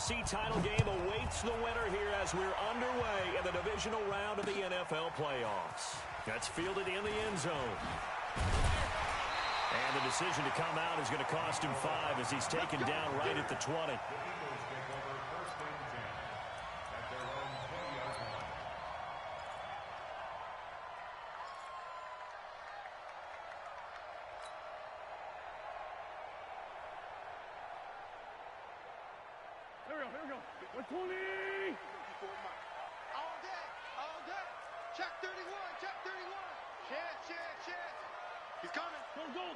AFC title game awaits the winner here as we're underway in the divisional round of the NFL playoffs. That's fielded in the end zone. And the decision to come out is going to cost him 5 as he's taken down right at the 20. Here we go. 120. All day. Check 31. Chance. He's coming. Go.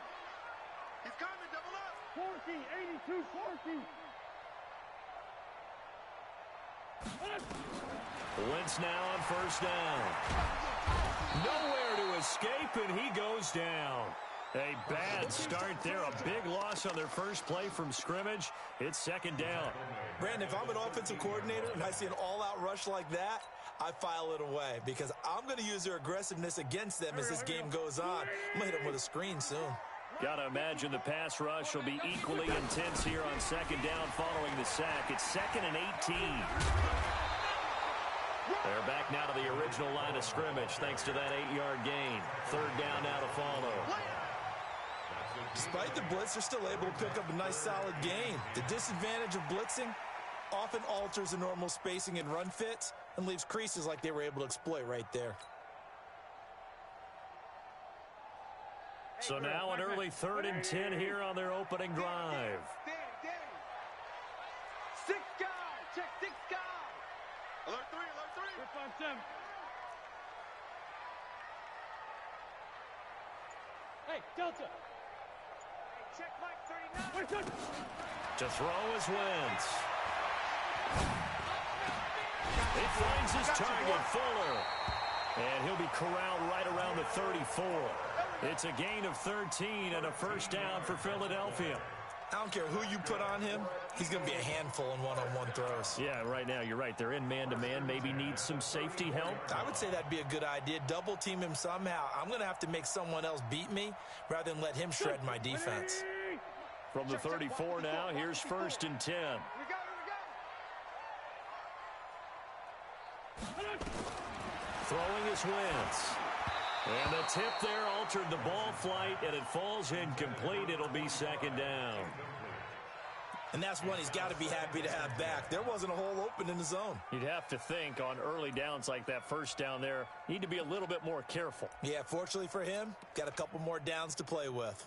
He's coming, double up. 40, 82, 40. Wentz now on first down. Nowhere to escape, and he goes down. A bad start there. A big loss on their first play from scrimmage. It's second down. Brandon, if I'm an offensive coordinator and I see an all-out rush like that, I file it away because I'm going to use their aggressiveness against them as this game goes on. I'm going to hit them with a screen soon. Got to imagine the pass rush will be equally intense here on second down following the sack. It's 2nd and 18. They're back now to the original line of scrimmage thanks to that 8-yard gain. Third down now to follow. Despite the blitz, they're still able to pick up a nice solid gain. The disadvantage of blitzing often alters the normal spacing and run fits and leaves creases like they were able to exploit right there. So now an early 3rd and 10 here on their opening drive. Danny. 6 guys. Check 6 guys. Alert 3. 5-7. Hey, Delta. Check Mike 39. To throw is Wentz. He finds his target, Fuller. And he'll be corralled right around the 34. It's a gain of 13 and a first down for Philadelphia. I don't care who you put on him. He's going to be a handful in one-on-one throws. Yeah, right now, you're right. They're in man-to-man. Maybe need some safety help. I would say that'd be a good idea. Double team him somehow. I'm going to have to make someone else beat me rather than let him shred my defense. From the 34 now, here's 1st and 10. Here we go. Throwing is Wentz. And the tip there altered the ball flight, and it falls incomplete. It'll be second down. And that's one he's got to be happy to have back. There wasn't a hole open in the zone. You'd have to think on early downs like that first down there, need to be a little bit more careful. Yeah, fortunately for him, got a couple more downs to play with.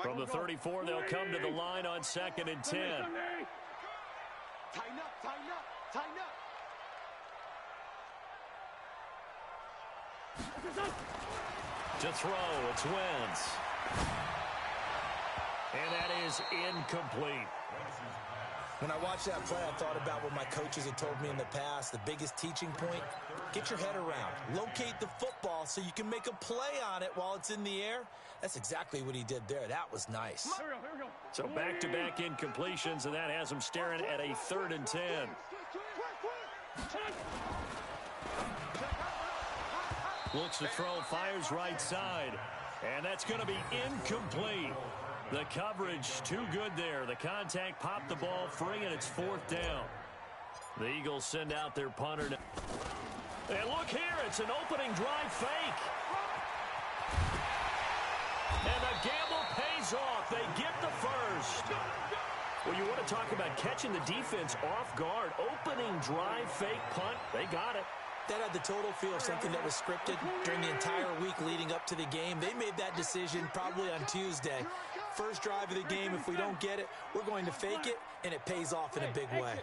From the 34, they'll come to the line on 2nd and 10. Tighten up. To throw, it's Wentz. And that is incomplete. When I watched that play, I thought about what my coaches had told me in the past. The biggest teaching point, get your head around. Locate the football so you can make a play on it while it's in the air. That's exactly what he did there. That was nice. Here we go. So back-to-back incompletions, and that has him staring at a 3rd and 10. Looks to throw, fires right side. And that's going to be incomplete. The coverage too good there. The contact popped the ball free, and it's 4th down. The Eagles send out their punter. And look here, it's an opening drive fake. And the gamble pays off. They get the first. Well, you want to talk about catching the defense off guard. Opening drive fake punt. They got it. That had the total feel of something that was scripted during the entire week leading up to the game. They made that decision probably on Tuesday. First drive of the game, if we don't get it, we're going to fake it, and it pays off in a big way.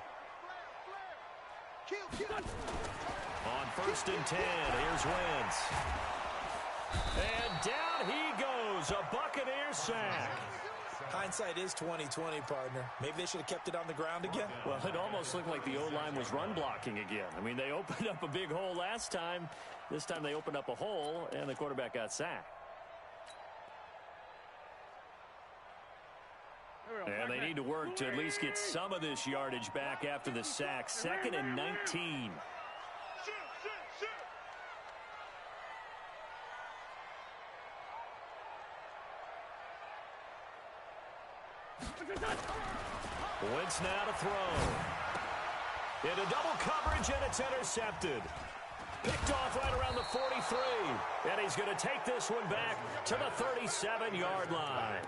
On 1st and 10, here's Wentz. And down he goes, a Buccaneer sack. Hindsight is 20/20, partner. Maybe they should have kept it on the ground again. Well, it almost looked like the O-line was run blocking again. I mean, they opened up a big hole last time. This time they opened up a hole, and the quarterback got sacked. And they need to work to at least get some of this yardage back after the sack. 2nd and 19. Wentz now to throw. Into double coverage, and it's intercepted. Picked off right around the 43. And he's going to take this one back to the 37-yard line.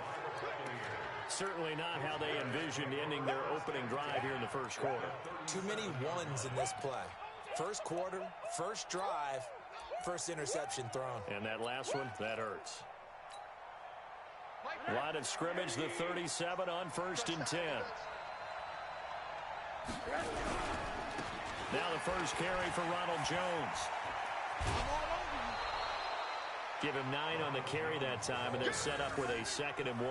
Certainly not how they envisioned ending their opening drive here in the first quarter. Too many ones in this play. First quarter, first drive, first interception thrown. And that last one, that hurts. Line of scrimmage, the 37 on 1st and 10. Now the first carry for Ronald Jones. Give him 9 on the carry that time, and they're set up with a 2nd and 1.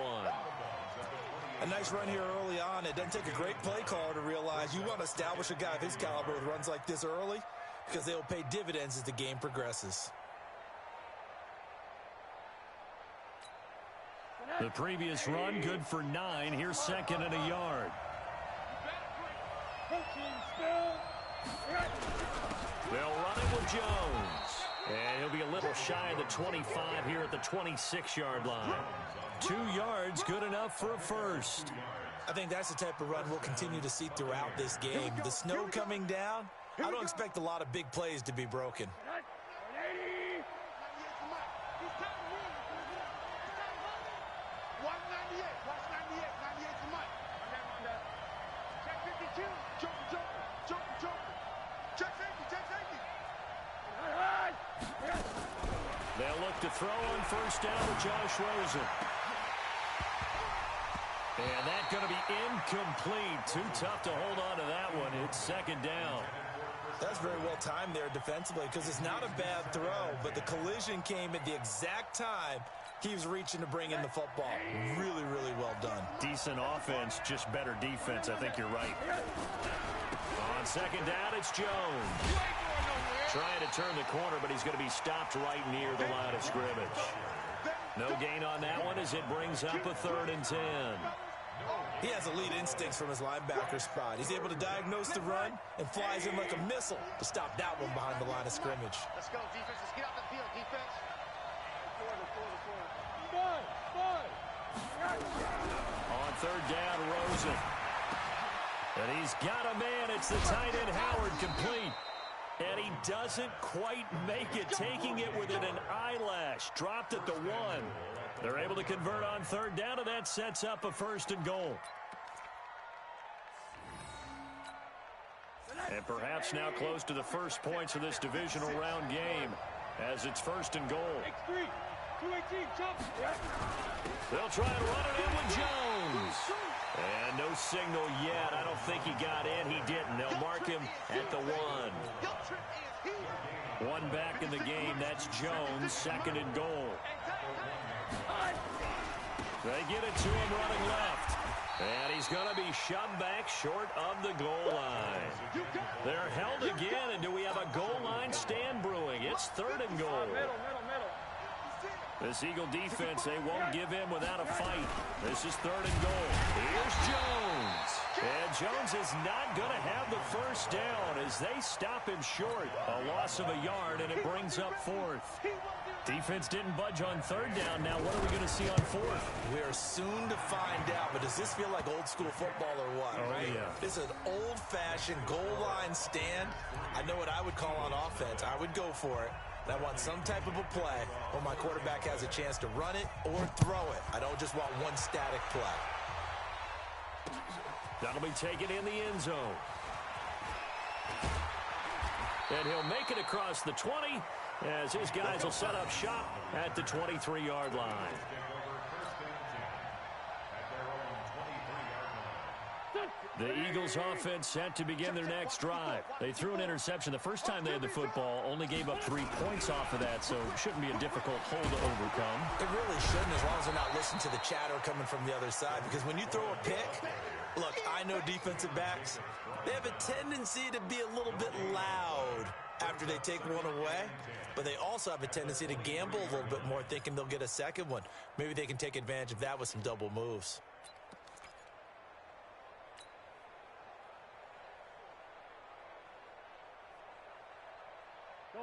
A nice run here early on. It doesn't take a great play caller to realize you want to establish a guy of his caliber with runs like this early because they will pay dividends as the game progresses. The previous run, good for 9. Here's 2nd and a yard. They'll run it with Jones. And he'll be a little shy of the 25 here at the 26-yard line. 2 yards, good enough for a first. I think that's the type of run we'll continue to see throughout this game. The snow coming down, I don't expect a lot of big plays to be broken. They'll look to throw on 1st down to Josh Rosen. And that's going to be incomplete. Too tough to hold on to that one. It's 2nd down. That's very well timed there defensively because it's not a bad throw, but the collision came at the exact time he was reaching to bring in the football. Really, really well done. Decent offense, just better defense. I think you're right. On 2nd down, it's Jones. Trying to turn the corner, but he's going to be stopped right near the line of scrimmage. No gain on that one as it brings up a 3rd and 10. He has elite instincts from his linebacker spot. He's able to diagnose the run and flies in like a missile to stop that one behind the line of scrimmage. Let's go, defense. Let's get out the field, defense. On 3rd down, Rosen. And he's got a man. It's the tight end, Howard, complete. And he doesn't quite make it, taking it within an eyelash. Dropped at the 1. They're able to convert on 3rd down, and that sets up a 1st and goal. And perhaps now close to the first points of this divisional round game as it's 1st and goal. They'll try and run it in with Jones. And no signal yet. I don't think he got in. He didn't. They'll mark him at the 1. 1 back in the game. That's Jones. 2nd and goal. They get it to him running left. And he's going to be shoved back short of the goal line. They're held again. And do we have a goal line stand brewing? It's 3rd and goal. This Eagle defense, they won't give in without a fight. This is 3rd and goal. Here's Jones. And Jones is not going to have the first down as they stop him short. A loss of a yard, and it brings up 4th. Defense didn't budge on 3rd down. Now what are we going to see on 4th? We are soon to find out, but does this feel like old school football or what? Oh, right? Yeah. This is an old-fashioned goal line stand. I know what I would call on offense. I would go for it. And I want some type of a play where my quarterback has a chance to run it or throw it. I don't just want one static play. That'll be taken in the end zone. And he'll make it across the 20 as his guys will set up shop at the 23-yard line. The Eagles offense set to begin their next drive. They threw an interception the first time they had the football, only gave up 3 points off of that, so it shouldn't be a difficult hole to overcome. It really shouldn't, as long as they're not listening to the chatter coming from the other side, because when you throw a pick, look, I know defensive backs, they have a tendency to be a little bit loud after they take one away, but they also have a tendency to gamble a little bit more, thinking they'll get a second one. Maybe they can take advantage of that with some double moves.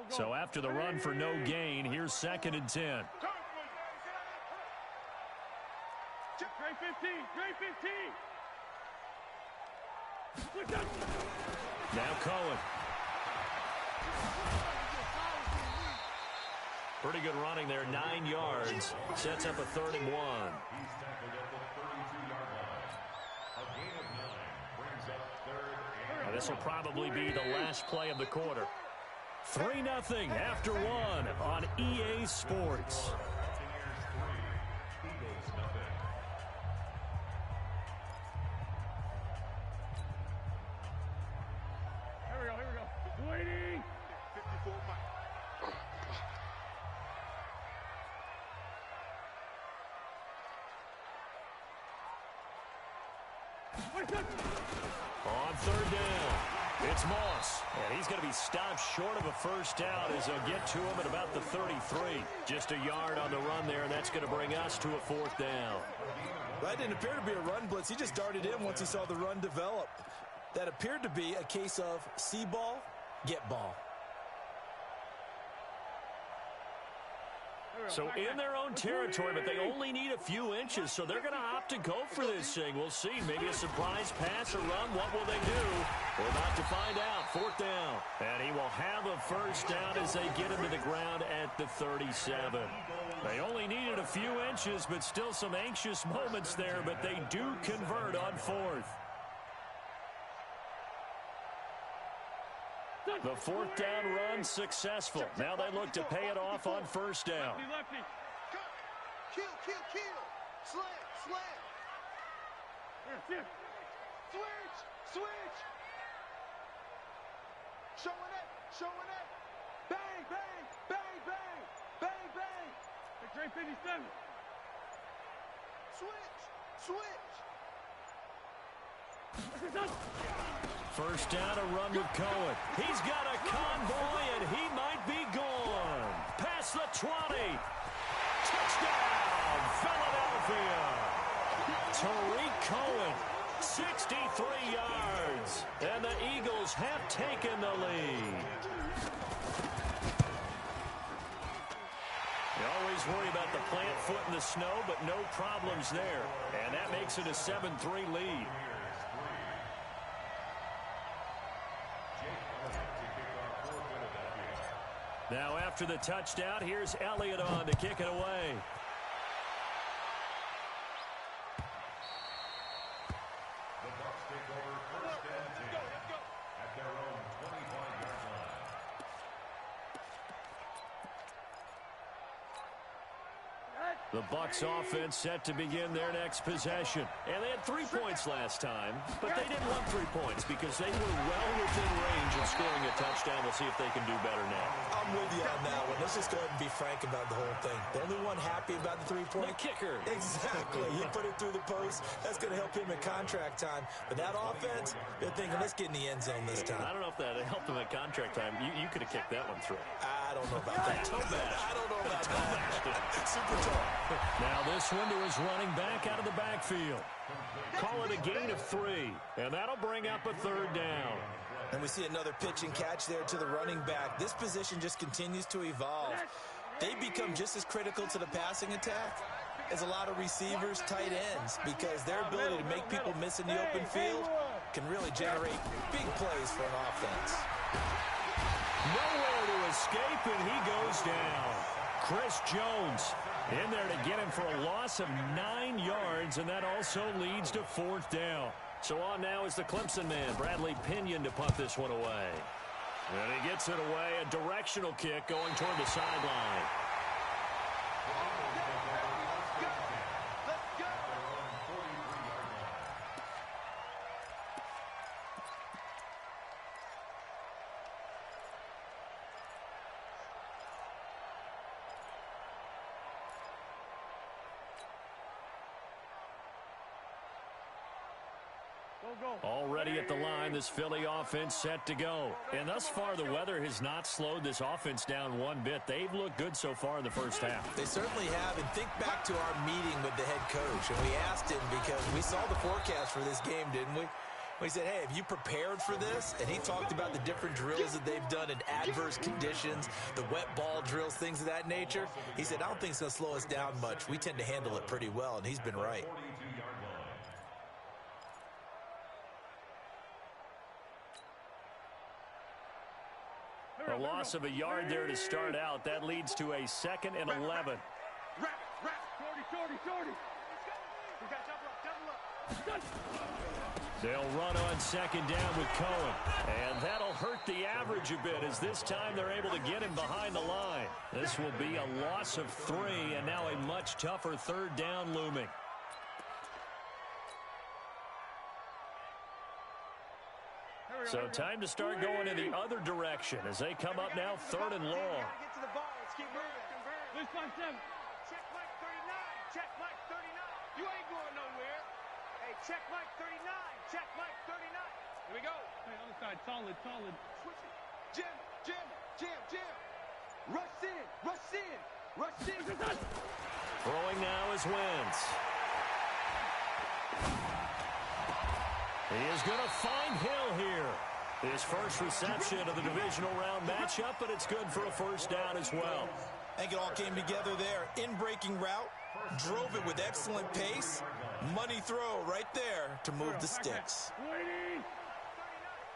So after the run for no gain, here's 2nd and 10. Great 15. Great 15. Now Cohen. Pretty good running there, 9 yards. Sets up a 3rd and 1. And this will probably be the last play of the quarter. 3-0 after 1 on EA Sports. Here we go. Waiting. 54 Mike. On 3rd down, it's Moss. And he's going to be stopped short of a first down as they'll get to him at about the 33. Just a yard on the run there, and that's going to bring us to a 4th down. That didn't appear to be a run blitz. He just darted in once he saw the run develop. That appeared to be a case of see ball, get ball. So in their own territory, but they only need a few inches, so they're going to opt to go for this thing. We'll see. Maybe a surprise pass or run. What will they do? We're about to find out. 4th down. And he will have a first down as they get him to the ground at the 37. They only needed a few inches, but still some anxious moments there, but they do convert on 4th. The 4th down run successful. Now they look to pay it off on 1st down. Lefty. Kill. Slam. Here. Switch. Showing it. Bang. Great 57. Switch. First down, a run with Cohen. He's got a convoy, and he might be gone. Past the 20. Touchdown, Philadelphia. Tariq Cohen, 63 yards. And the Eagles have taken the lead. You always worry about the plant foot in the snow, but no problems there. And that makes it a 7-3 lead. Now after the touchdown, here's Elliott on to kick it away. The Bucs take over 1st and 10 at their own 25-yard line. The Bucs offense set to begin their next possession. And they had 3 points last time, but they didn't want 3 points because they were well within range of scoring a touchdown. We'll see if they can do better now. I'm with you on that one. Let's just go ahead and be frank about the whole thing. The only one happy about the 3-point? The kicker. Exactly. He put it through the post. That's going to help him at contract time. But that offense, they're thinking, let's get in the end zone this time. I don't know if that helped him at contract time. You could have kicked that one through. I don't know about that. I don't know about that. Super tall. Now this one to his running back out of the backfield. Call it a gain of 3, and that'll bring up a 3rd down. And we see another pitch and catch there to the running back. This position just continues to evolve. They become just as critical to the passing attack as a lot of receivers, tight ends, because their ability to make people miss in the open field can really generate big plays for an offense. Nowhere to escape, and he goes down. Chris Jones in there to get him for a loss of 9 yards, and that also leads to 4th down. So on now is the Clemson man, Bradley Pinion, to punt this one away. And he gets it away, a directional kick going toward the sideline. Already at the line, this Philly offense set to go. And thus far, the weather has not slowed this offense down one bit. They've looked good so far in the first half. They certainly have. And think back to our meeting with the head coach. And we asked him, because we saw the forecast for this game, didn't we? He said, hey, have you prepared for this? And he talked about the different drills that they've done in adverse conditions, the wet ball drills, things of that nature. He said, I don't think it's going to slow us down much. We tend to handle it pretty well, and he's been right. A loss of a yard there to start out. That leads to a 2nd and 11. Shorty. They'll run on 2nd down with Cohen. And that'll hurt the average a bit as this time they're able to get him behind the line. This will be a loss of 3 and now a much tougher 3rd down looming. So time to start going in the other direction as they come up now 3rd and long. Get to the ball. Let's keep moving. Let's 5-7. Check Mike 39. Check Mike 39. You ain't going nowhere. Hey, check Mike 39. Check Mike 39. Here we go. Hey, other side. Solid. Switch it. Jam. Rush in. Throwing now is Wentz. He is going to find Hill here. His first reception of the divisional round matchup, but it's good for a 1st down as well. I think it all came together there. In-breaking route, drove it with excellent pace. Money throw right there to move the sticks. Waiting.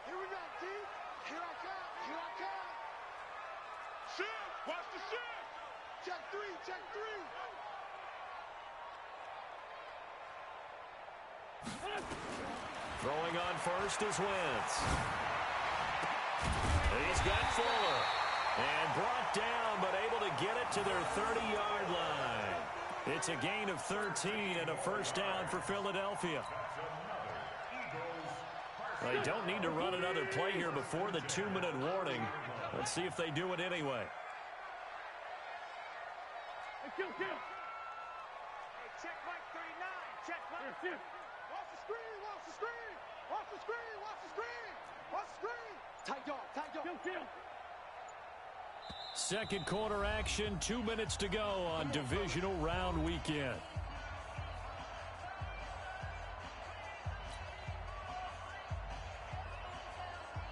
Here we go, T. Here I come. Shift. Watch the shift. Check 3. Throwing on first is Wentz. He's got Fuller. And brought down, but able to get it to their 30-yard line. It's a gain of 13 and a 1st down for Philadelphia. They don't need to run another play here before the 2-minute warning. Let's see if they do it anyway. Hey, kill. Hey, check Mike 39. Check Mike. Here. Watch the screen. Tight yard. Kill. 2nd quarter action, 2 minutes to go on divisional round weekend.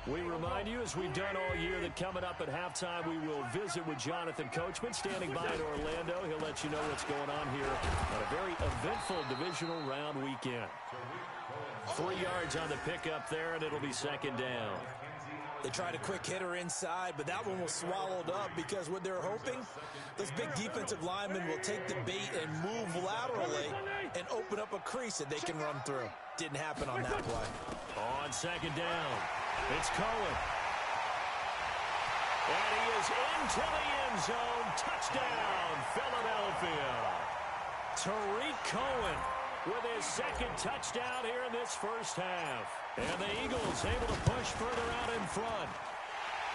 We remind you, as we've done all year, that coming up at halftime, we will visit with Jonathan Coachman, standing by in Orlando. He'll let you know what's going on here on a very eventful divisional round weekend. 3 yards on the pickup there, and it'll be 2nd down. They tried a quick hitter inside, but that one was swallowed up because what they're hoping, those big defensive linemen will take the bait and move laterally and open up a crease that they can run through. Didn't happen on that play. On 2nd down, it's Cohen. And he is into the end zone. Touchdown, Philadelphia. Tariq Cohen with his 2nd touchdown here in this 1st half. And the Eagles able to push further out in front.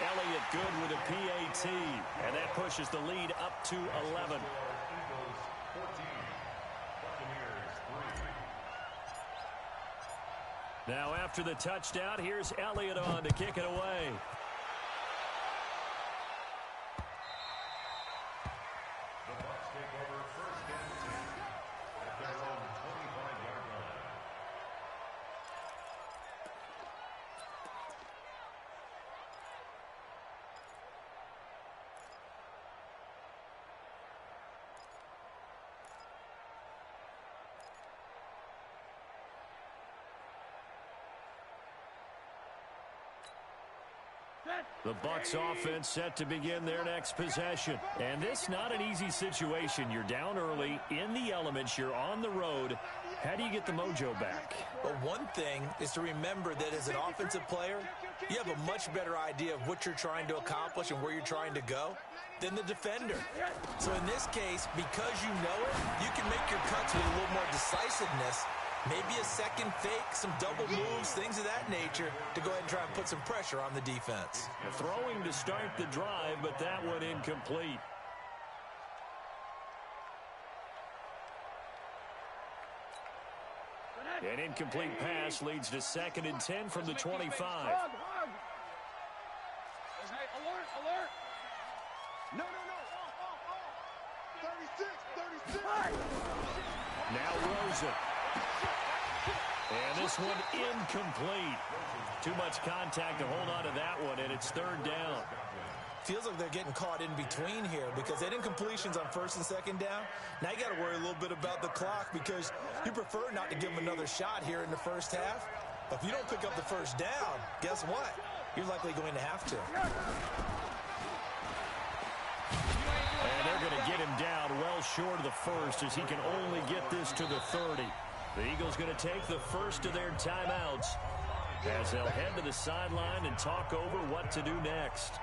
Elliott good with a PAT. And that pushes the lead up to 11. Now after the touchdown, here's Elliott on to kick it away. The Bucs offense set to begin their next possession. And this not an easy situation. You're down early, in the elements, you're on the road. How do you get the mojo back? Well, one thing is to remember that as an offensive player, you have a much better idea of what you're trying to accomplish and where you're trying to go than the defender. So in this case, because you know it, you can make your cuts with a little more decisiveness. Maybe a second fake, some double moves, things of that nature to go ahead and try and put some pressure on the defense. Throwing to start the drive, but that one incomplete. An incomplete pass leads to 2nd and 10 from the 25. Hey, alert. No. 36. Now Rosen. And this one incomplete. Too much contact to hold on to that one, and it's third down. Feels like they're getting caught in between here because they did incompletions on first and second down. Now you got to worry a little bit about the clock because you prefer not to give them another shot here in the first half. But if you don't pick up the first down, guess what? You're likely going to have to. And they're going to get him down well short of the first as he can only get this to the 30. The Eagles going to take the first of their timeouts as they'll head to the sideline and talk over what to do next.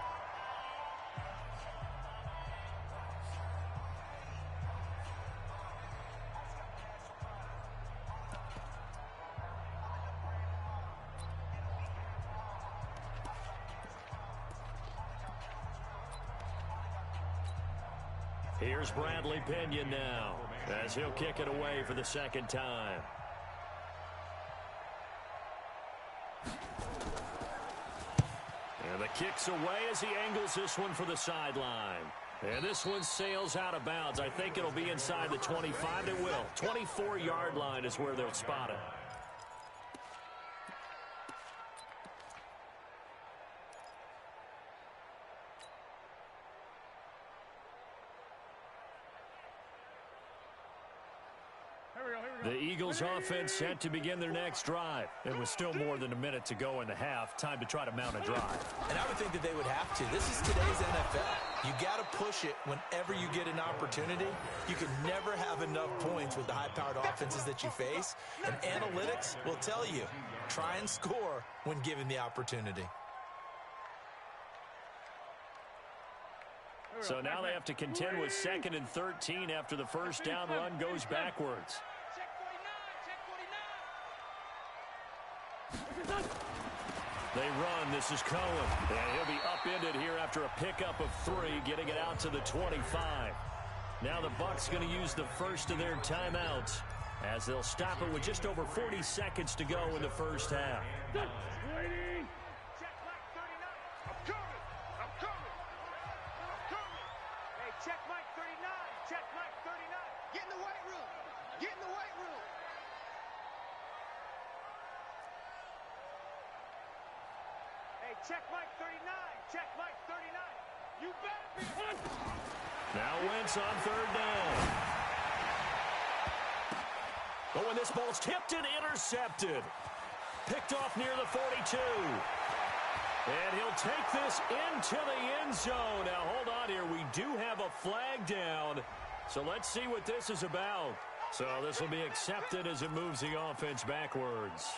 Here's Bradley Pinion now as he'll kick it away for the second time. And the kick's away as he angles this one for the sideline. And this one sails out of bounds. I think it'll be inside the 25. It will. 24-yard line is where they'll spot it. The Eagles offense set to begin their next drive. It was still more than a minute to go in the half. Time to try to mount a drive. And I would think that they would have to. This is today's NFL. You got to push it whenever you get an opportunity. You can never have enough points with the high-powered offenses that you face. And analytics will tell you, try and score when given the opportunity. So now they have to contend with 2nd and 13 after the first down run goes backwards. They run. This is Cohen. And he'll be upended here after a pickup of 3, getting it out to the 25. Now the Bucs going to use the first of their timeouts as they'll stop it with just over 40 seconds to go in the first half. Check Mike 39. Check Mike 39. Get in the weight room. Get in the weight room. Hey, check Mike 39. Check Mike 39. You better be on. Now Wentz on third down. Oh, and this ball's tipped and intercepted. Picked off near the 42. And he'll take this into the end zone. Now, hold on here. We do have a flag down. So let's see what this is about. So this will be accepted as it moves the offense backwards.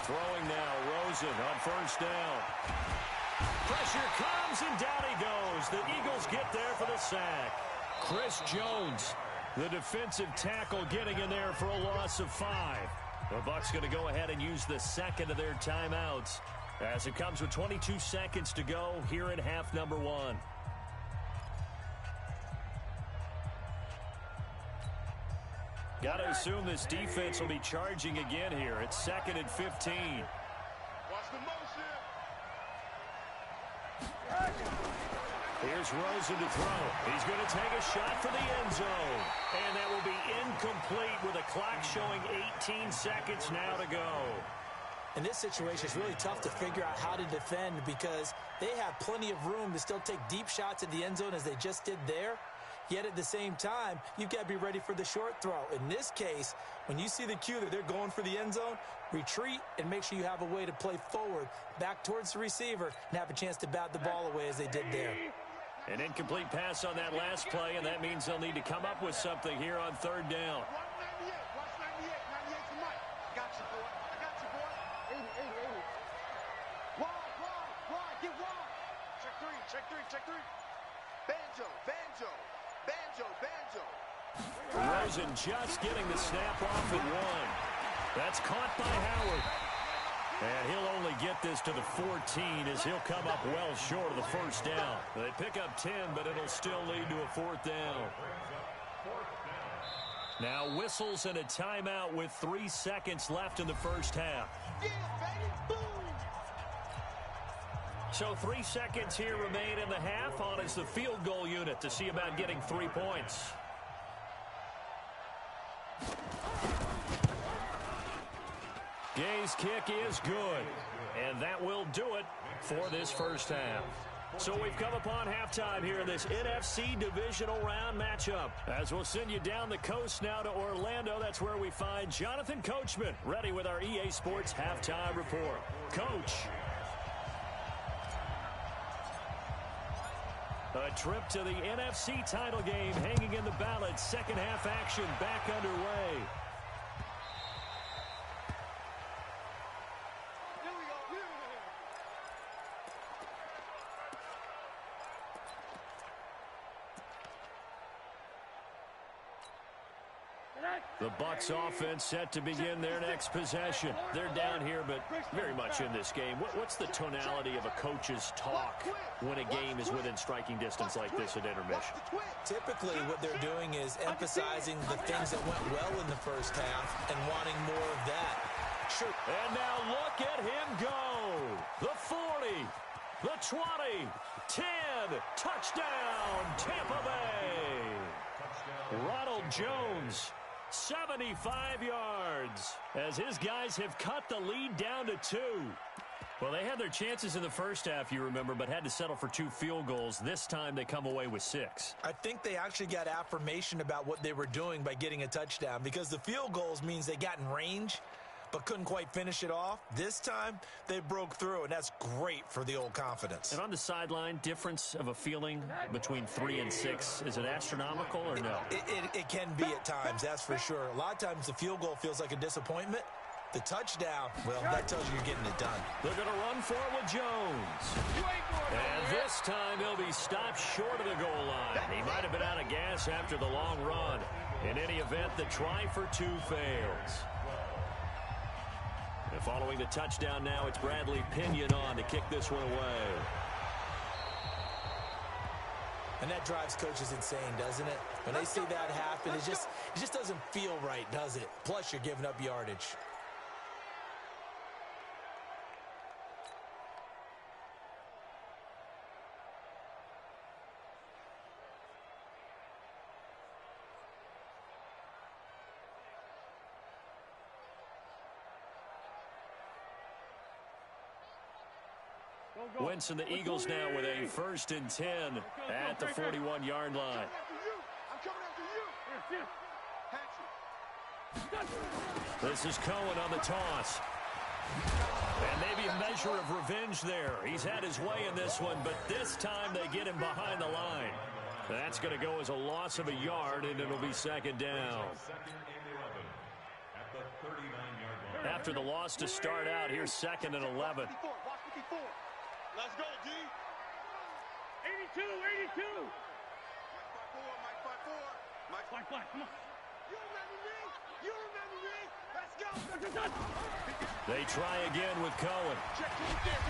Throwing now, Rosen on first down. Pressure comes, and down he goes. The Eagles get there for the sack. Chris Jones, the defensive tackle, getting in there for a loss of 5. The Bucs going to go ahead and use the second of their timeouts as it comes with 22 seconds to go here in half number 1. Got to assume this defense will be charging again here. It's 2nd and 15. Watch the motion. Here's Rosen to throw. He's going to take a shot for the end zone. And that will be incomplete with a clock showing 18 seconds now to go. In this situation, it's really tough to figure out how to defend because they have plenty of room to still take deep shots at the end zone as they just did there. Yet at the same time, you've got to be ready for the short throw. In this case, when you see the cue that they're going for the end zone, retreat and make sure you have a way to play forward, back towards the receiver, and have a chance to bat the ball away as they did there. An incomplete pass on that last play, and that means they'll need to come up with something here on third down. Watch 98. 98 for Mike. Got you, boy. I got you, boy. 80. Wide. Get wide. Check three. Banjo. Rosen just getting the snap off at 1. That's caught by Howard. And he'll only get this to the 14 as he'll come up well short of the first down. They pick up 10, but it'll still lead to a 4th down. Now whistles and a timeout with 3 seconds left in the first half. Yeah, baby. Boom. So 3 seconds here remain in the half. On is the field goal unit to see about getting 3 points. Gay's kick is good. And that will do it for this first half. So we've come upon halftime here in this NFC divisional round matchup. As we'll send you down the coast now to Orlando, that's where we find Jonathan Coachman ready with our EA Sports halftime report. Coach. A trip to the NFC title game hanging in the balance. Second half action back underway. The Bucs offense set to begin their next possession. They're down here, but very much in this game. What's the tonality of a coach's talk when a game is within striking distance like this at intermission? Typically, what they're doing is emphasizing the things that went well in the first half and wanting more of that. Sure. And now look at him go. The 40, the 20, 10, touchdown, Tampa Bay. Ronald Jones. 75 yards as his guys have cut the lead down to 2. Well, they had their chances in the first half, you remember, but had to settle for 2 field goals. This time they come away with 6. I think they actually got affirmation about what they were doing by getting a touchdown because the field goals means they got in range but couldn't quite finish it off. This time, they broke through, and that's great for the old confidence. And on the sideline, difference of a feeling between 3 and 6, is it astronomical or no? It can be at times, that's for sure. A lot of times the field goal feels like a disappointment. The touchdown, well, that tells you you're getting it done. They're going to run for it with Jones. And this time he'll be stopped short of the goal line. He might have been out of gas after the long run. In any event, the try for 2 fails. And following the touchdown now, it's Bradley Pinion on to kick this one away. And that drives coaches insane, doesn't it? When they see that happen, it just doesn't feel right, does it? Plus, you're giving up yardage. Wentz and the Eagles now with a 1st and 10 at the 41-yard line. This is Cohen on the toss. And maybe a measure of revenge there. He's had his way in this one, but this time they get him behind the line. That's going to go as a loss of a yard, and it'll be 2nd down. After the loss to start out, here's 2nd and 11. Let's go, D. 82, 82. Mike 5-4. Black, come on. You remember me? You remember me? Let's go. They try again with Cohen.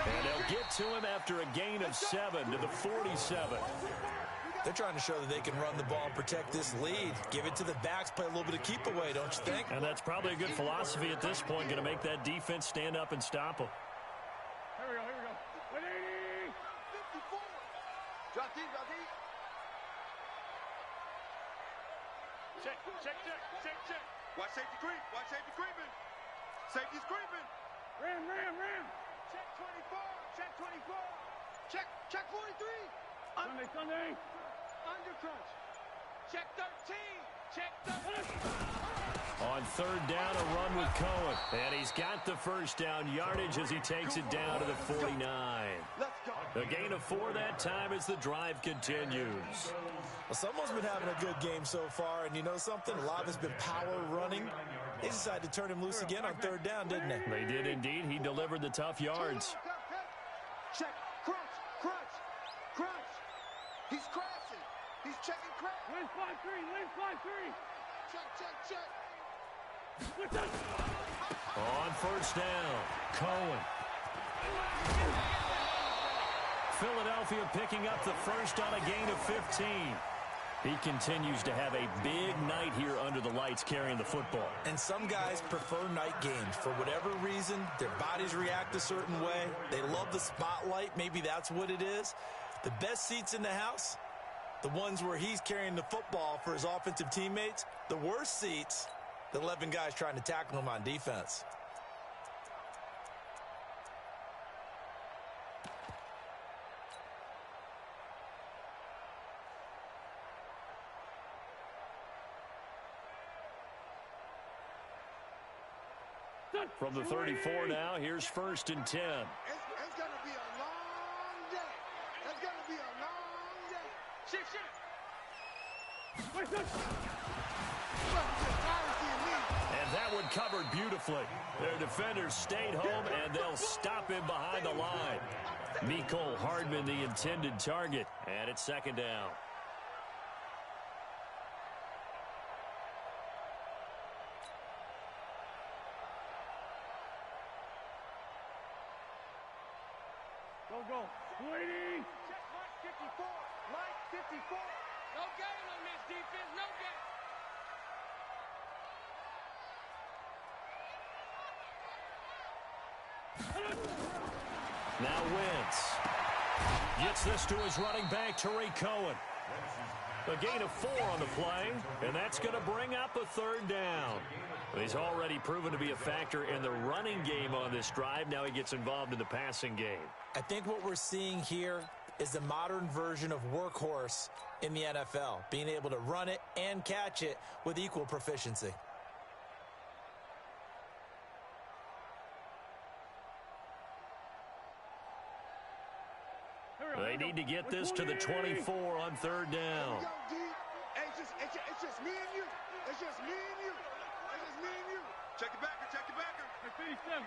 And they'll get to him after a gain of 7 to the 47. They're trying to show that they can run the ball and protect this lead. Give it to the backs, play a little bit of keep away, don't you think? And that's probably a good philosophy at this point, going to make that defense stand up and stop them. Here we go, here we go. 180. 54. Drop deep, drop deep. Check. Watch safety creep. Watch safety creeping. Safety's creeping. Ram. Check 24. Check 24. Check 43. Sunday. Under crunch. Check 13. Check 13. On 3rd down, a run with Cohen. And he's got the 1st down yardage as he takes it down to the 49. Let's go. A gain of 4 that time as the drive continues. Well, someone's been having a good game so far, and you know something? A lot of it's been power running. They decided to turn him loose again on 3rd down, didn't they? They did indeed. He delivered the tough yards. Check. Crunch. He's crashing. He's checking crash. Lynch 5-3. Check. On 1st down, Cohen. Philadelphia picking up the 1st on a gain of 15. He continues to have a big night here under the lights carrying the football. And some guys prefer night games. For whatever reason, their bodies react a certain way. They love the spotlight. Maybe that's what it is. The best seats in the house, the ones where he's carrying the football for his offensive teammates. The worst seats, the 11 guys trying to tackle him on defense. From the 34 now, here's 1st and 10. It's going to be a long day. It's going to be a long day. Shift. And that one covered beautifully. Their defenders stayed home, and they'll stop him behind the line. Mecole Hardman, the intended target, and it's 2nd down. Go. 280. Check Mike 54. Mike 54. No gain on this defense. No gain. Now Wentz gets this to his running back, Tariq Cohen. A gain of 4 on the play, and that's going to bring up a 3rd down. He's already proven to be a factor in the running game on this drive. Now he gets involved in the passing game. I think what we're seeing here is the modern version of workhorse in the NFL, being able to run it and catch it with equal proficiency. They need to get this to the 24 on 3rd down. It's just me and you. It's just me and you. It's just me and you. Check the backer. 57.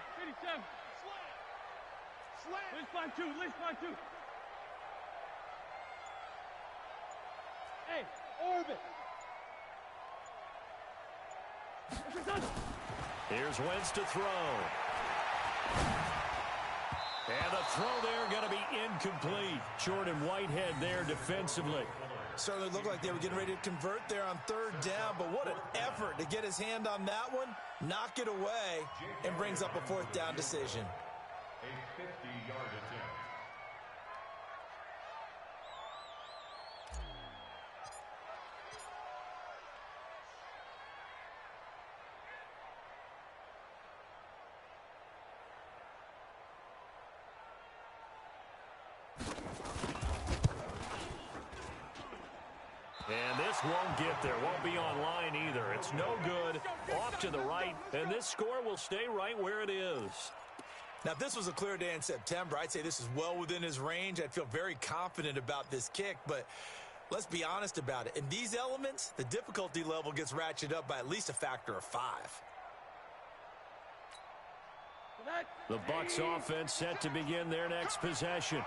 Slam. List 5-2. Hey, orbit. Here's Wentz to throw. And the throw there going to be incomplete. Jordan Whitehead there defensively. Certainly looked like they were getting ready to convert there on 3rd down, but what an effort to get his hand on that one, knock it away, and brings up a 4th down decision. A 50-yard attempt. And this won't get there. Won't be online either. It's no good. Off to the right. And this score will stay right where it is. Now, if this was a clear day in September, I'd say this is well within his range. I'd feel very confident about this kick. But let's be honest about it. In these elements, the difficulty level gets ratcheted up by at least a factor of 5. The Bucs offense set to begin their next possession.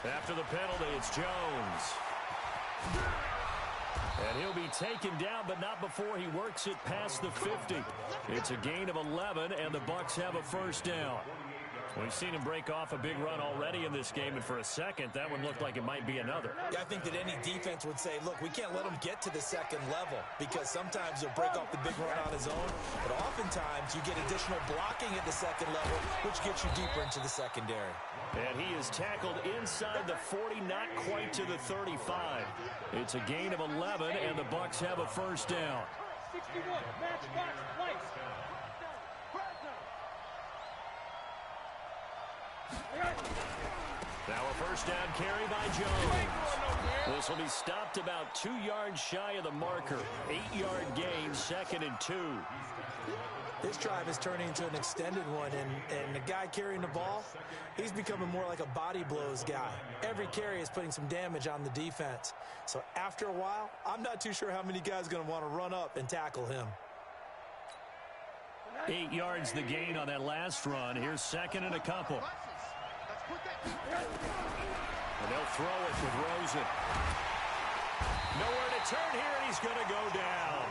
After the penalty, it's Jones. And he'll be taken down, but not before he works it past the 50. It's a gain of 11, and the Bucs have a 1st down. We've seen him break off a big run already in this game, and for a second, that one looked like it might be another. Yeah, I think that any defense would say, look, we can't let him get to the 2nd level, because sometimes he'll break off the big run on his own, but oftentimes you get additional blocking at the 2nd level, which gets you deeper into the secondary. And he is tackled inside the 40, not quite to the 35. It's a gain of 11, and the Bucs have a 1st down. 61, matchbox, lights. Now a 1st down carry by Jones. This will be stopped about 2 yards shy of the marker. 8-yard gain, 2nd and 2. This drive is turning into an extended one, and the guy carrying the ball, he's becoming more like a body blows guy. Every carry is putting some damage on the defense. So after a while, I'm not too sure how many guys are going to want to run up and tackle him. 8 yards the gain on that last run. Here's 2nd and a couple. And they'll throw it with Rosen. Nowhere to turn here, and he's going to go down.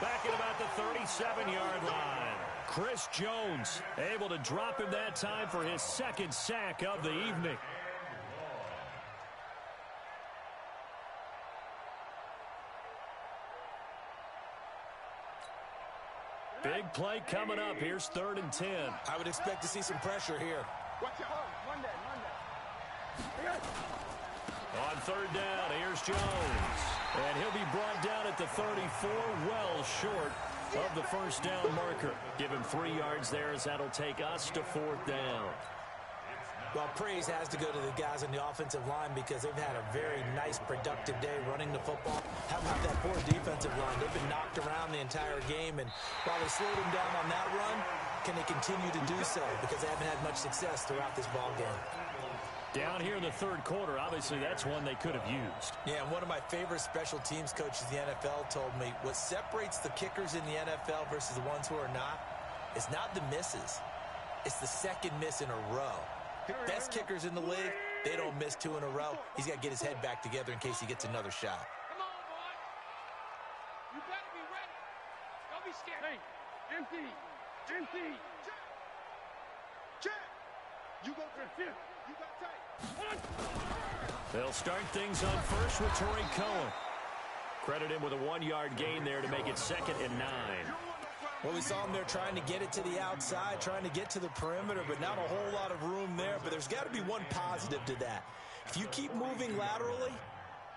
Back at about the 37-yard line. Chris Jones able to drop him that time for his 2nd sack of the evening. Big play coming up. Here's 3rd and 10. I would expect to see some pressure here. Watch out. Monday. On 3rd down, here's Jones. And he'll be brought down at the 34, well short of the 1st down marker. Give him 3 yards there as that'll take us to 4th down. Well, praise has to go to the guys on the offensive line because they've had a very nice, productive day running the football. How about that poor defensive line? They've been knocked around the entire game, and while they slowed them down on that run, can they continue to do so? Because they haven't had much success throughout this ball game. Down here in the 3rd quarter, obviously that's one they could have used. Yeah, and one of my favorite special teams coaches in the NFL told me what separates the kickers in the NFL versus the ones who are not is not the misses. It's the second miss in a row. The best kickers in the league, they don't miss 2 in a row. He's got to get his head back together in case he gets another shot. Come on, boy. You better be ready. Don't be scared. Hey, empty. Check. You go for it. You got tight. They'll start things on first with Torrey Cohen. Credit him with a 1-yard gain there to make it 2nd and 9. Well, we saw him there trying to get it to the outside, trying to get to the perimeter, but not a whole lot of room there. But there's got to be one positive to that. If you keep moving laterally,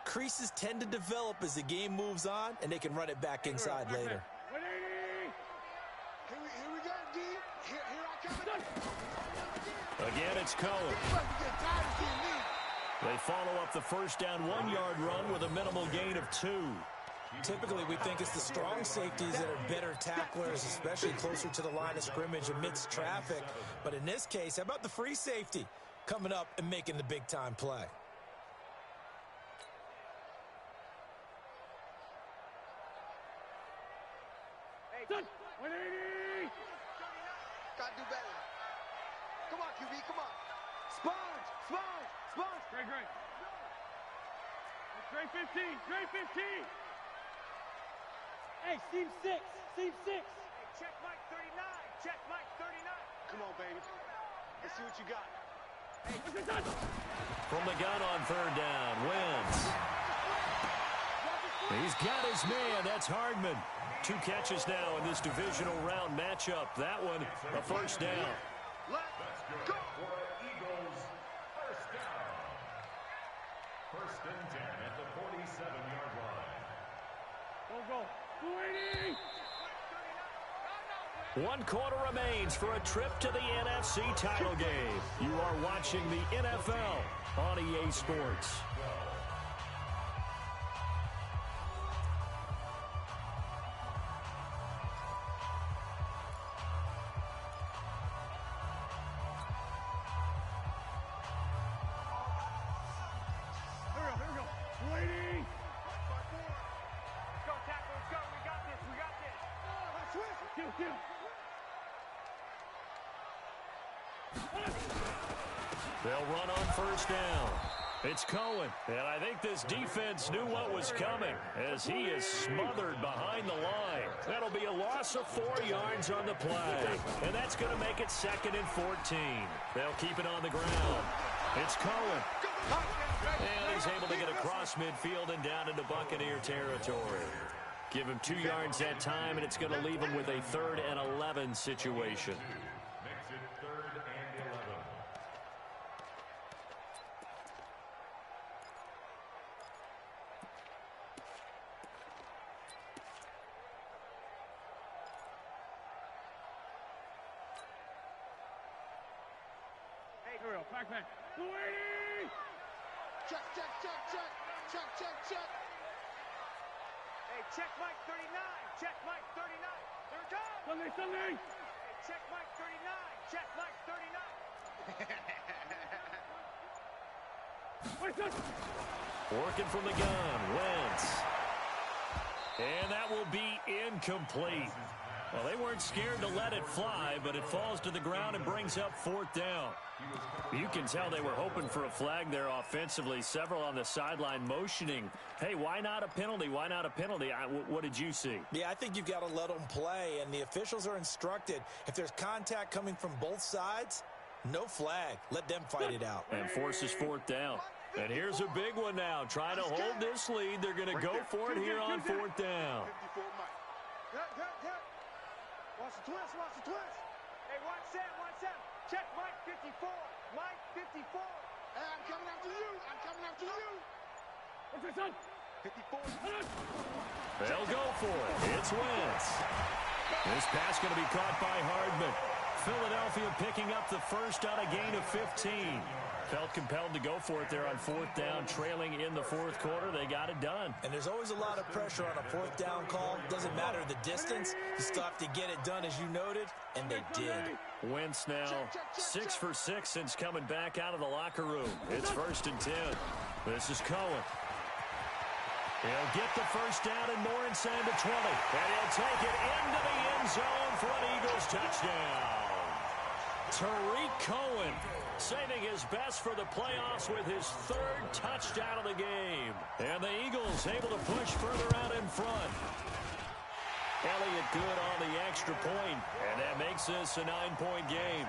creases tend to develop as the game moves on, and they can run it back inside later. Here we go, D. Here I come. Again, it's Cohen. They follow up the 1st down 1-yard run with a minimal gain of 2. Typically, we think it's the strong safeties that are better tacklers, especially closer to the line of scrimmage amidst traffic. But in this case, how about the free safety coming up and making the big-time play? Hey, 180. Gotta do better. Come on, QB, come on. Sponge. Trey 15. Hey, seam 6. Hey, check Mike 39. Come on, baby. Let's see what you got. From the gun on 3rd down, Wentz. He's got his man. That's Hardman. 2 catches now in this divisional round matchup. That one, a 1st down. Let's go. Eagles, 1st down. 1st and 10 at the 47-yard line. Go. 280. 1 quarter remains for a trip to the NFC title game. You are watching the NFL on EA Sports. Here we go. 280. Let's go, tackle. Let's go. We got this. Kill. They'll run on 1st down. It's Cohen, and I think this defense knew what was coming as he is smothered behind the line. That'll be a loss of 4 yards on the play, and that's going to make it 2nd and 14. They'll keep it on the ground. It's Cohen. And he's able to get across midfield and down into Buccaneer territory. Give him 2 yards that time, and it's going to leave him with a 3rd and 11 situation. Makes it 3rd and 11. Hey, here we go. Back. 280. Check. Hey, check Mike 39. Check Mike 39. Here it comes. Sunday. Hey, check Mike 39. Check Mike 39. Working from the gun, Wentz. And that will be incomplete. Well, they weren't scared to let it fly, but it falls to the ground and brings up 4th down. You can tell they were hoping for a flag there offensively. Several on the sideline motioning, hey, why not a penalty? Why not a penalty? What did you see? Yeah, I think you've got to let them play, and the officials are instructed. If there's contact coming from both sides, no flag. Let them fight it out. And forces 4th down. And here's a big one now. Trying to hold this lead. They're going to go for it here on 4th down. 54 Mike. Watch the twist, watch the twist. Hey, watch Sam, watch Sam. Check Mike 54. Mike 54. Hey, I'm coming after you. I'm coming after you. What's this, son? 54. They'll go for it. It's Wentz. This pass going to be caught by Hardman. Philadelphia picking up the first on a gain of 15. Felt compelled to go for it there on fourth down, trailing in the fourth quarter. They got it done. And there's always a lot of pressure on a fourth down call. Doesn't matter the distance. You still have to get it done, as you noted, and they did. Wentz now 6 for 6 since coming back out of the locker room. It's 1st and 10. This is Cohen. He'll get the first down and more inside the 20. And he'll take it into the end zone for an Eagles touchdown. Tariq Cohen saving his best for the playoffs with his 3rd touchdown of the game. And the Eagles able to push further out in front. Elliott good on the extra point, and that makes this a 9-point game.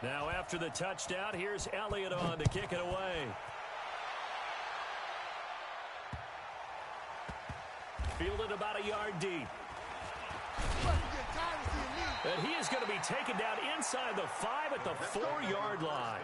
Now after the touchdown, here's Elliott on to kick it away. Fielded about a yard deep. And he is going to be taken down inside the 5 at the 4-yard line.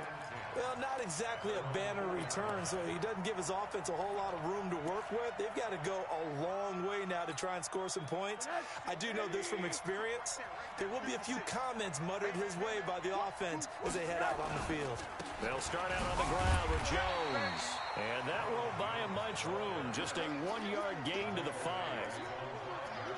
Well, not exactly a banner return, so he doesn't give his offense a whole lot of room to work with. They've got to go a long way now to try and score some points. I do know this from experience. There will be a few comments muttered his way by the offense as they head out on the field. They'll start out on the ground with Jones. And that won't buy him much room. Just a 1-yard gain to the 5.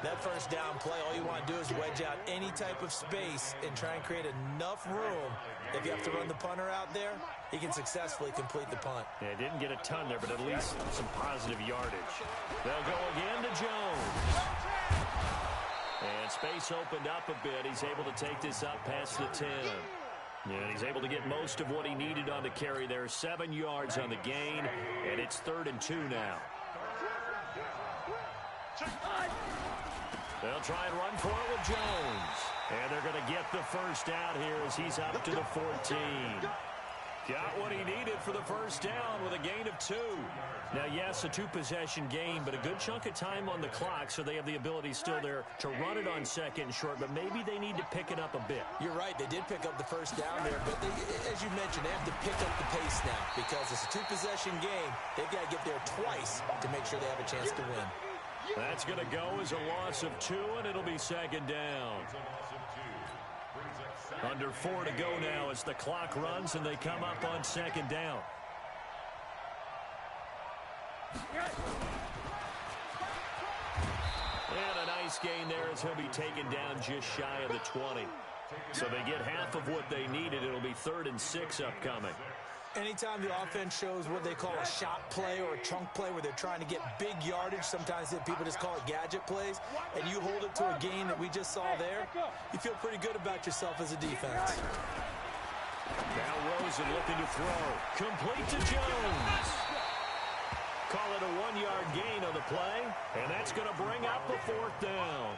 That first down play, all you want to do is wedge out any type of space and try and create enough room. If you have to run the punter out there, he can successfully complete the punt. Yeah, didn't get a ton there, but at least some positive yardage. They'll go again to Jones. And space opened up a bit. He's able to take this up past the 10. And he's able to get most of what he needed on the carry there. 7 yards on the gain, and it's 3rd and 2 now. They'll try and run for it with Jones. And they're going to get the first out here as he's up to the 14. Got what he needed for the first down with a gain of 2. Now, yes, a 2-possession game, but a good chunk of time on the clock, so they have the ability still there to run it on 2nd and short, but maybe they need to pick it up a bit. You're right. They did pick up the first down there, but as you mentioned, they have to pick up the pace now because it's a 2-possession game. They've got to get there twice to make sure they have a chance to win. That's going to go as a loss of 2, and it'll be 2nd down. Under 4 to go now as the clock runs, and they come up on 2nd down. And a nice gain there as he'll be taken down just shy of the 20. So they get half of what they needed. It'll be 3rd and 6 upcoming. Anytime the offense shows what they call a shot play or a chunk play where they're trying to get big yardage, sometimes people just call it gadget plays, and you hold it to a gain that we just saw there, you feel pretty good about yourself as a defense. Now Rosen looking to throw. Complete to Jones. Call it a 1-yard gain on the play, and that's going to bring up the 4th down.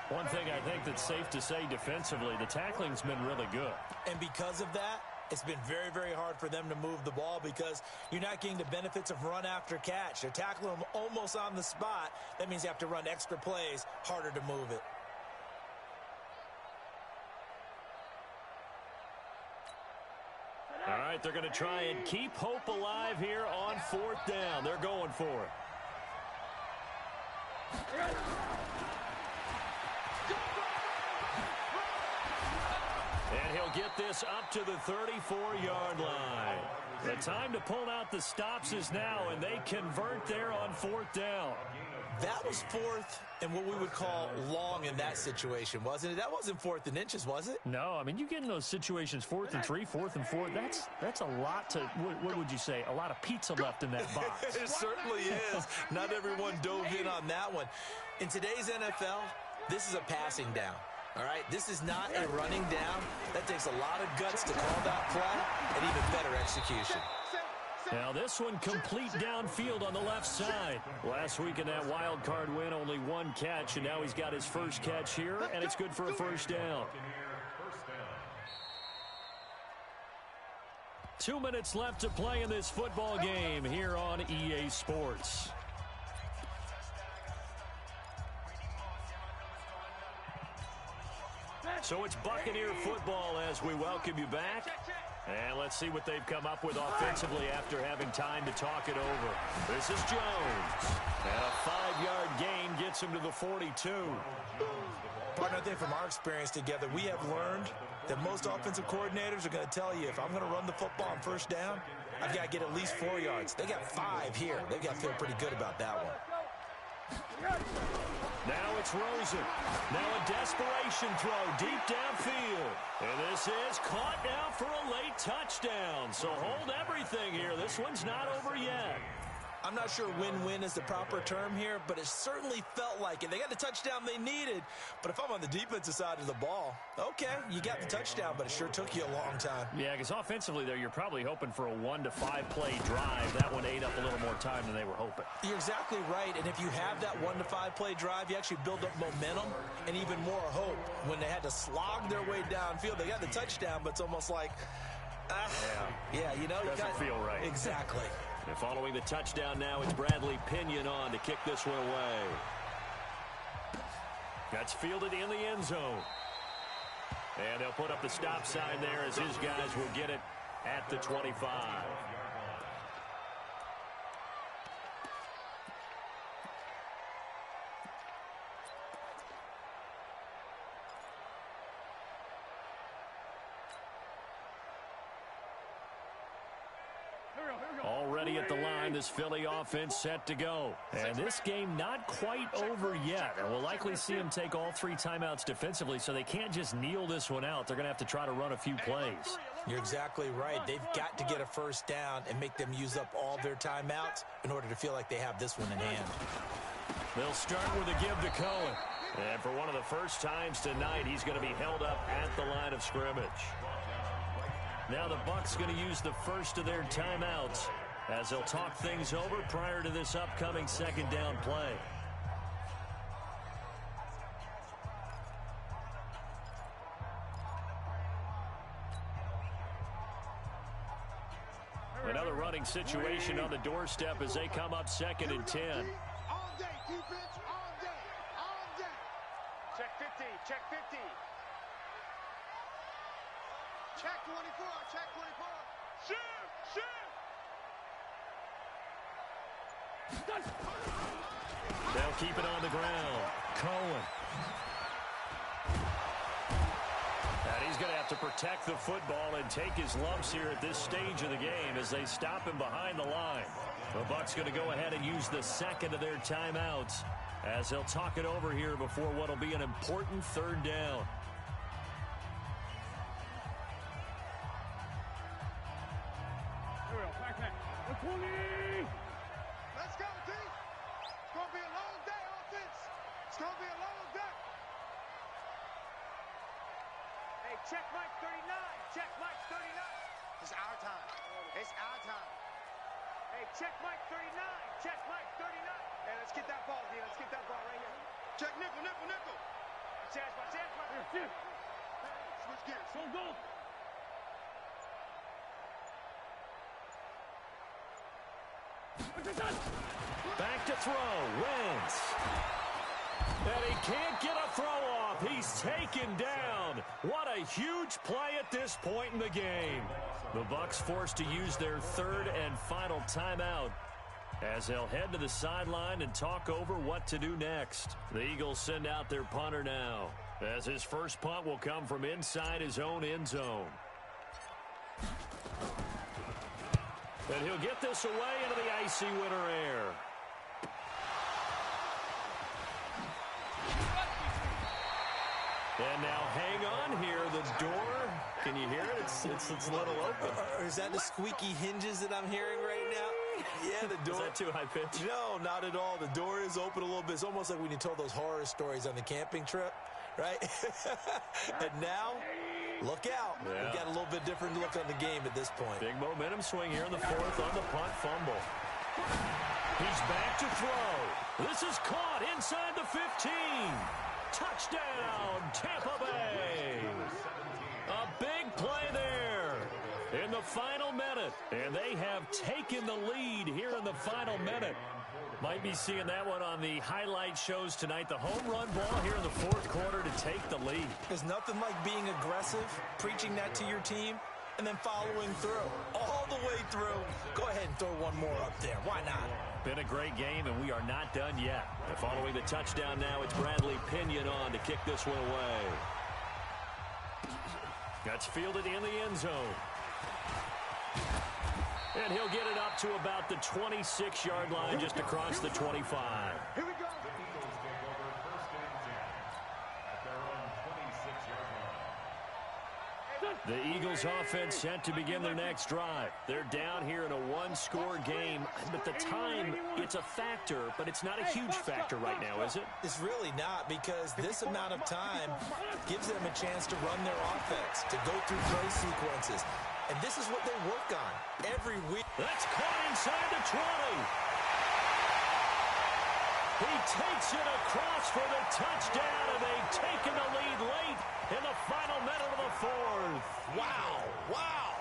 One thing I think that's safe to say defensively, the tackling's been really good. And because of that, it's been very, very hard for them to move the ball because you're not getting the benefits of run after catch. They're tackling them almost on the spot. That means you have to run extra plays, harder to move it. All right, they're going to try and keep hope alive here on 4th down. They're going for it. And he'll get this up to the 34-yard line. The time to pull out the stops is now, and they convert there on 4th down. That was 4th and what we would call long in that situation, wasn't it? That wasn't 4th and inches, was it? No, I mean, you get in those situations, 4th and 3, 4th and 4. That's a lot to, what would you say, a lot of pizza left in that box. It certainly is. Not everyone dove in on that one. In today's NFL, this is a passing down. All right, this is not a running down. That takes a lot of guts to call that play and even better execution. Now this one complete downfield on the left side. Last week in that wild card win, only 1 catch, and now he's got his first catch here, and it's good for a first down. 2 minutes left to play in this football game here on EA Sports. So it's Buccaneer football as we welcome you back. And let's see what they've come up with offensively after having time to talk it over. This is Jones. And a 5-yard gain gets him to the 42. Partner, I think from our experience together, we have learned that most offensive coordinators are going to tell you, if I'm going to run the football on first down, I've got to get at least 4 yards. They got 5 here. They've got to feel pretty good about that one. Now it's Rosen. Now a desperation throw deep downfield. And this is caught now for a late touchdown. So hold everything here. This one's not over yet. I'm not sure win-win is the proper term here, but it certainly felt like it. They got the touchdown they needed, but if I'm on the defensive side of the ball, okay, you got the touchdown, but it sure took you a long time. Yeah, because offensively there, you're probably hoping for a 1 to 5 play drive. That one ate up a little more time than they were hoping. You're exactly right, and if you have that 1 to 5 play drive, you actually build up momentum and even more hope. When they had to slog their way downfield, they got the touchdown, but it's almost like, you know. Doesn't feel right. Exactly. And following the touchdown now, it's Bradley Pinion on to kick this one away. That's fielded in the end zone. And they'll put up the stop sign there as his guys will get it at the 25. Already at the line, this Philly offense set to go. And this game not quite over yet. And we'll likely see them take all 3 timeouts defensively, so they can't just kneel this one out. They're going to have to try to run a few plays. You're exactly right. They've got to get a first down and make them use up all their timeouts in order to feel like they have this one in hand. They'll start with a give to Cohen. And for one of the first times tonight, he's going to be held up at the line of scrimmage. Now the Bucs going to use the first of their timeouts as they'll talk things over prior to this upcoming second down play. Another running situation on the doorstep as they come up 2nd and 10. All day, defense, all day, all day. Check 50, check 50. Check 24, check 24. Shoot, shoot. They'll keep it on the ground. Cohen. And he's going to have to protect the football and take his lumps here at this stage of the game as they stop him behind the line. The Bucs going to go ahead and use the second of their timeouts as they'll talk it over here before what will be an important third down. Let's go, D. It's going to be a long day, offense. It's going to be a long day. Hey, check Mike 39. Check Mike 39. It's our time. It's our time. Hey, check Mike 39. Check Mike 39. Hey, let's get that ball, D. Let's get that ball right here. Check nickel, nickel, nickel. My chance, my chance, my chance. Switch gears. Go, go. Back to throw. Wentz. And he can't get a throw off. He's taken down. What a huge play at this point in the game. The Bucs forced to use their third and final timeout as they'll head to the sideline and talk over what to do next. The Eagles send out their punter now as his first punt will come from inside his own end zone. And he'll get this away into the icy winter air. And now hang on here. The door, can you hear it? It's a little open. Or is that the squeaky hinges that I'm hearing right now? Yeah, the door. Is that too high pitch? No, not at all. The door is open a little bit. It's almost like when you told those horror stories on the camping trip, right? And now, look out. Yeah. We've got a little bit different look on the game at this point. Big momentum swing here in the fourth on the punt fumble. He's back to throw. This is caught inside the 15. Touchdown, Tampa Bay. A big play there. in the final minute. And they have taken the lead here in the final minute. Might be seeing that one on the highlight shows tonight. The home run ball here in the fourth quarter to take the lead. There's nothing like being aggressive, preaching that to your team, and then following through. All the way through. Go ahead and throw one more up there. Why not? Been a great game, and we are not done yet. And following the touchdown now, it's Bradley Pinion on to kick this one away. That's fielded in the end zone. And he'll get it up to about the 26-yard line, just across the 25. Here we go. The Eagles take over first and 10 at their own 26-yard line. The Eagles offense set to begin their next drive. They're down here in a one-score game. But the time, it's a factor, but it's not a huge factor right now, is it? It's really not, because this amount of time gives them a chance to run their offense, to go through play sequences. And this is what they work on every week. That's caught inside the 20. He takes it across for the touchdown, and they've taken the lead late in the final minute of the fourth. Wow, wow.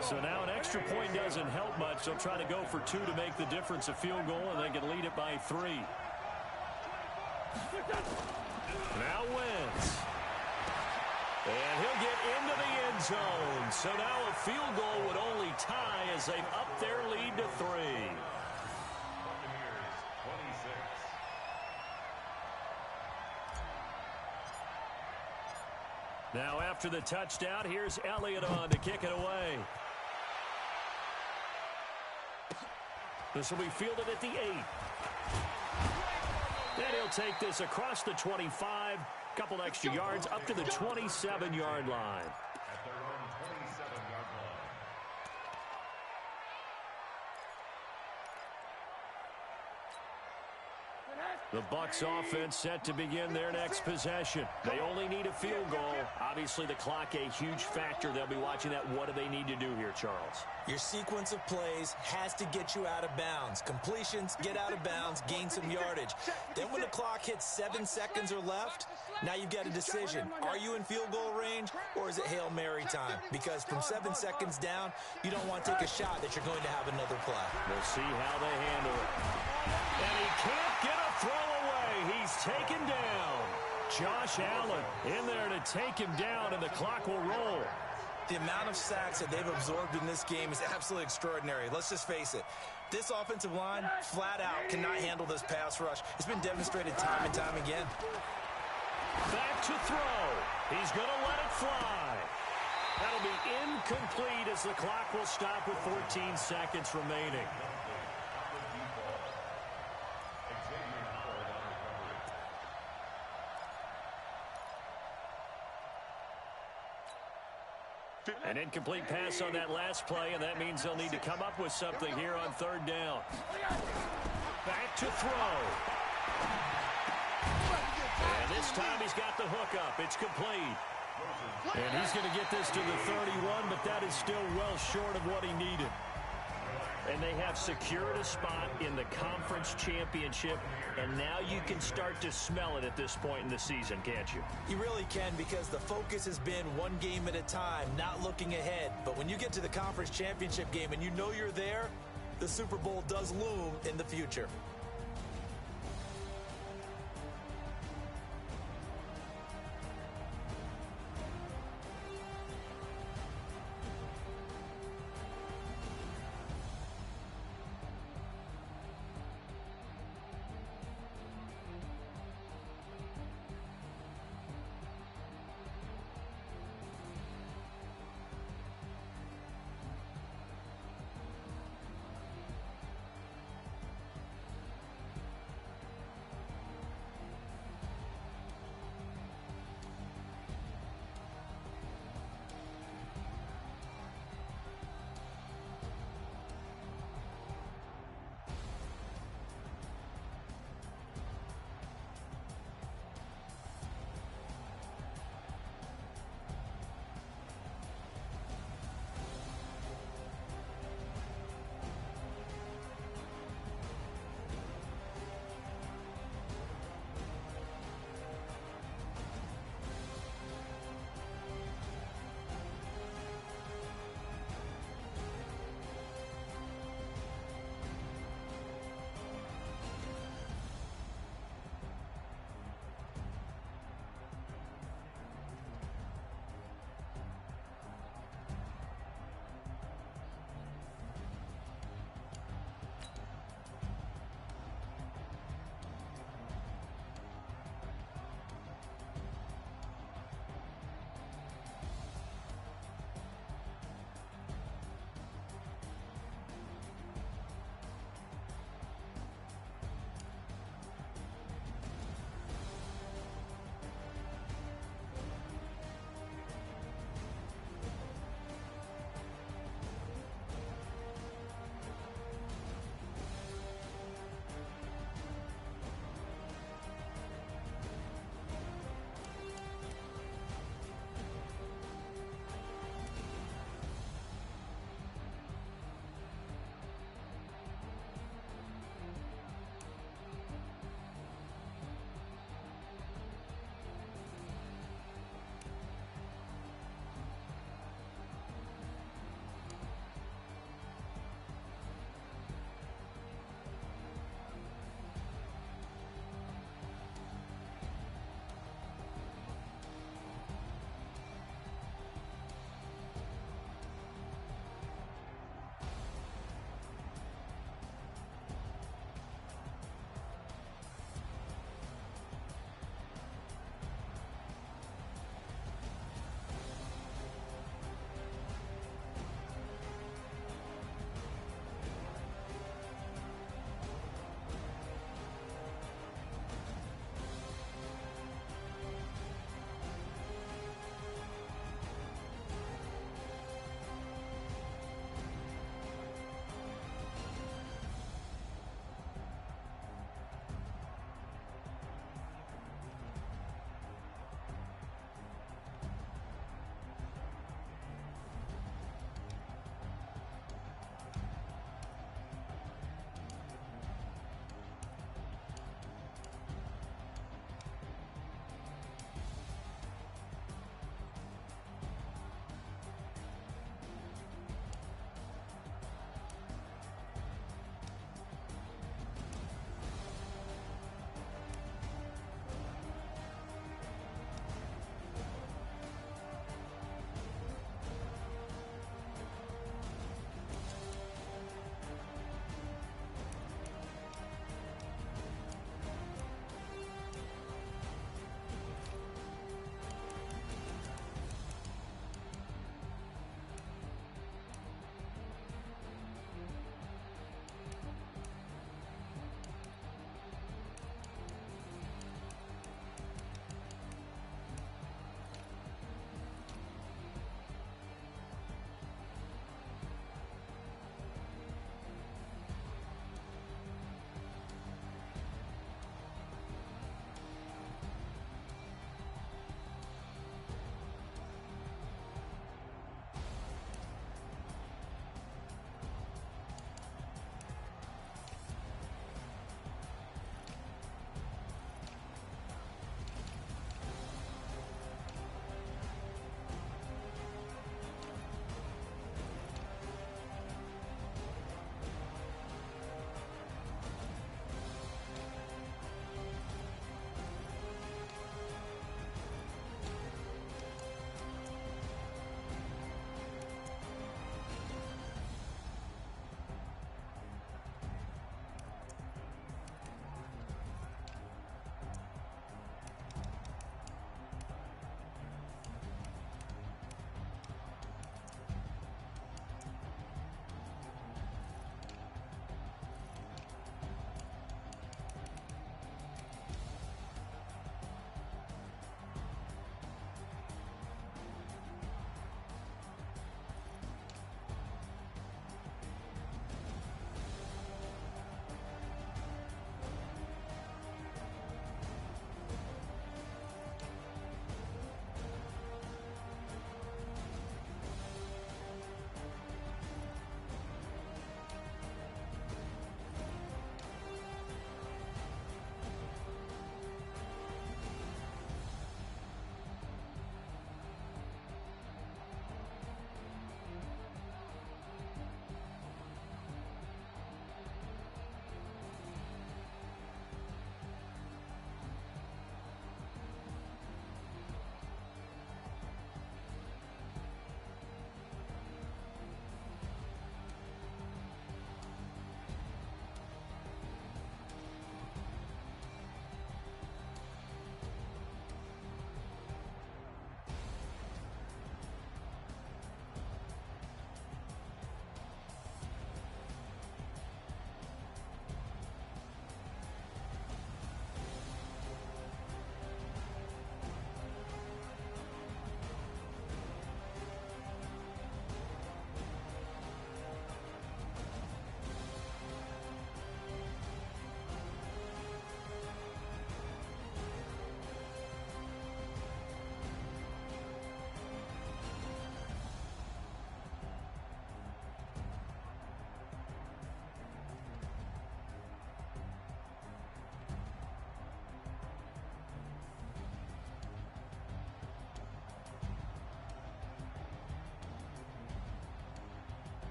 So now an extra point doesn't help much. They'll try to go for two to make the difference a field goal, and they can lead it by 3. Now Wentz. And he'll get into the end zone. So now a field goal would only tie as they've upped their lead to 3. Buccaneers 26. Now after the touchdown, here's Elliott on to kick it away. This will be fielded at the 8. And he'll take this across the 25. Couple extra yards up to the 27-yard line. At their own 27-yard line. The Bucs offense set to begin their next possession. They only need a field goal. Obviously, the clock a huge factor. They'll be watching that. What do they need to do here, Charles? Your sequence of plays has to get you out of bounds. Completions, get out of bounds, gain some yardage. Then when the clock hits 7 seconds or left, now you've got a decision. Are you in field goal range, or is it Hail Mary time? Because from 7 seconds down, you don't want to take a shot that you're going to have another play. We'll see how they handle it. And he can't get a throw away. He's taken down. Josh Allen in there to take him down, and the clock will roll. The amount of sacks that they've absorbed in this game is absolutely extraordinary. Let's just face it. This offensive line, flat out, cannot handle this pass rush. It's been demonstrated time and time again. Back to throw. He's going to let it fly. That'll be incomplete as the clock will stop with 14 seconds remaining. An incomplete pass on that last play, and that means they'll need to come up with something here on third down. Back to throw. And this time he's got the hook up. It's complete. And he's going to get this to the 31, but that is still well short of what he needed. And they have secured a spot in the conference championship, and now you can start to smell it at this point in the season, can't you? You really can, because the focus has been one game at a time, not looking ahead. But when you get to the conference championship game and you know you're there, the Super Bowl does loom in the future.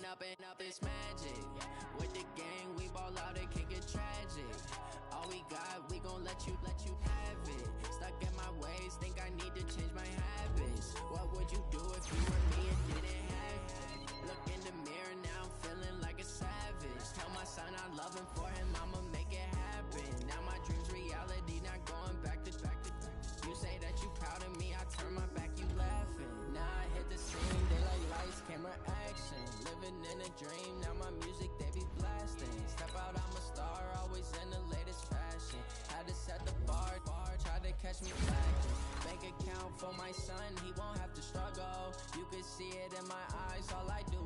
Growing up and up is magic. With the gang, we ball out, it can get tragic. All we got, we gon' let you have it. Stuck in my ways, think I need to change my habits. What would you do if you were me and didn't have it? Look in the mirror, now I'm feeling like a savage. Tell my son I love him, for him I'ma make it happen. Now my dream's reality, not going back to. You say that you proud of me, I turn my back, you laughing. Now I hit the scene, daylight lights, camera action. Living in a dream, now my music, they be blasting. Step out, I'm a star, always in the latest fashion. Had to set the bar, tried to catch me lacking. Bank account for my son, he won't have to struggle. You could see it in my eyes, all I do